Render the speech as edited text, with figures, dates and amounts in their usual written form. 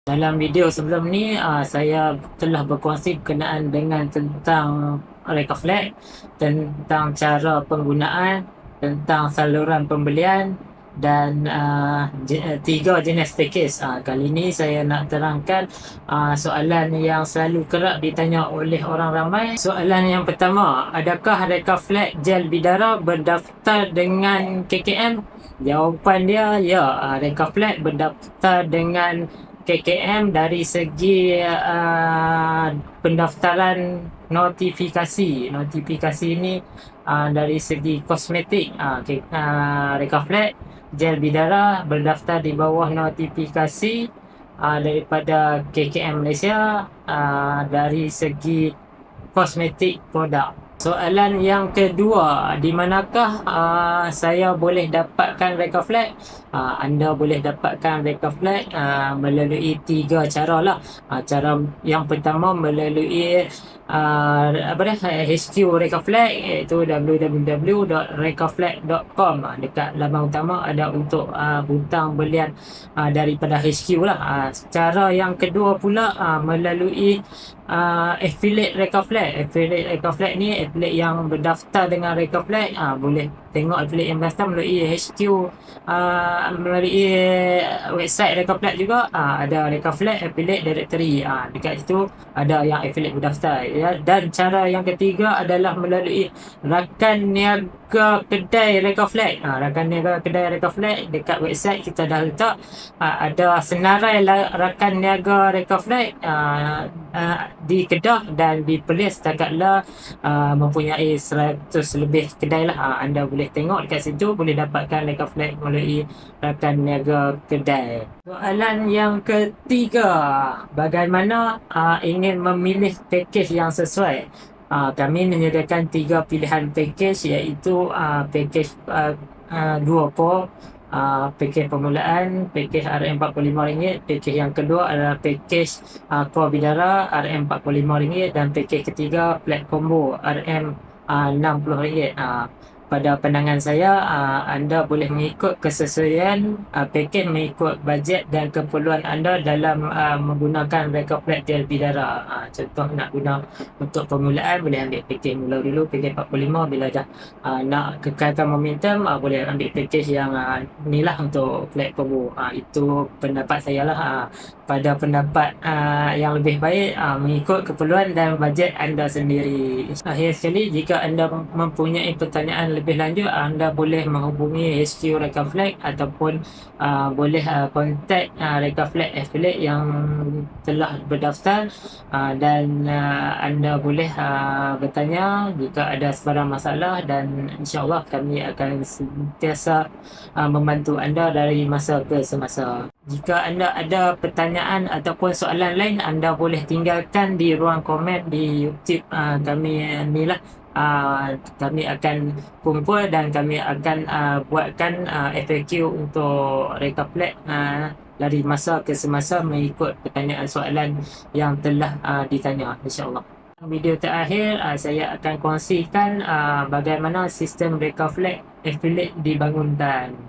Dalam video sebelum ni, saya telah berkongsi berkenaan dengan tentang reka flat, tentang cara penggunaan, tentang saluran pembelian dan tiga jenis package. Kali ini saya nak terangkan soalan yang selalu kerap ditanya oleh orang ramai. Soalan yang pertama, adakah reka flat gel bidara berdaftar dengan KKM? Jawapan dia, ya, reka flat berdaftar dengan KKM dari segi pendaftaran notifikasi. Notifikasi ini dari segi kosmetik. Reka flat gel bidara berdaftar di bawah notifikasi daripada KKM Malaysia dari segi kosmetik produk. Soalan yang kedua, di manakah saya boleh dapatkan reka flat? Anda boleh dapatkan reka flat melalui tiga cara lah. Cara yang pertama melalui HQ reka flat, iaitu www.rekaflat.com. Dekat laman utama ada untuk butang belian daripada HQ lah. Cara yang kedua pula melalui affiliate reka flat. Affiliate reka flat ni affiliate yang berdaftar dengan reka flat. Boleh tengok affiliate yang berdaftar melalui HQ, melalui website reka flat juga. Ada reka flat affiliate directory. Dekat situ ada yang affiliate berdaftar ya. Dan cara yang ketiga adalah melalui rakan niaga kedai reka flat. Rakan niaga kedai reka flat dekat website kita dah letak ada senarai rakan niaga reka flat di Kedah dan di Perlis setakat mempunyai 100 lebih kedai lah. Anda boleh tengok dekat situ, boleh dapatkan reka flat melalui rakan niaga kedai. Soalan yang ketiga, bagaimana ingin memilih package yang sesuai? Kami menyediakan 3 pilihan package, iaitu package 2 core, package permulaan, package RM45, package yang kedua adalah package core bidara RM45, dan package ketiga flat combo RM60. Pada pandangan saya, anda boleh mengikut kesesuaian package mengikut bajet dan keperluan anda dalam menggunakan reka flat gel bidara. Contoh nak guna untuk permulaan, boleh ambil package mula dulu, package 45. Bila dah nak kekalkan momentum, boleh ambil package yang ni lah untuk flat combo. Itu pendapat saya lah. Pada pendapat yang lebih baik, mengikut keperluan dan bajet anda sendiri. Akhir sekali, jika anda mempunyai pertanyaan lebih lanjut, anda boleh menghubungi HQ Reka Flat ataupun boleh kontak Reka Flat affiliate yang telah berdaftar, dan anda boleh bertanya jika ada sebarang masalah, dan insyaAllah kami akan sentiasa membantu anda dari masa ke semasa. Jika anda ada pertanyaan ataupun soalan lain, anda boleh tinggalkan di ruang komen di YouTube kami ni lah. Kami akan kumpul dan kami akan buatkan FAQ untuk Reka Flat dari masa ke semasa mengikut pertanyaan soalan yang telah ditanya, insyaAllah. Video terakhir, saya akan kongsikan bagaimana sistem Reka Flat affiliate dibangunkan.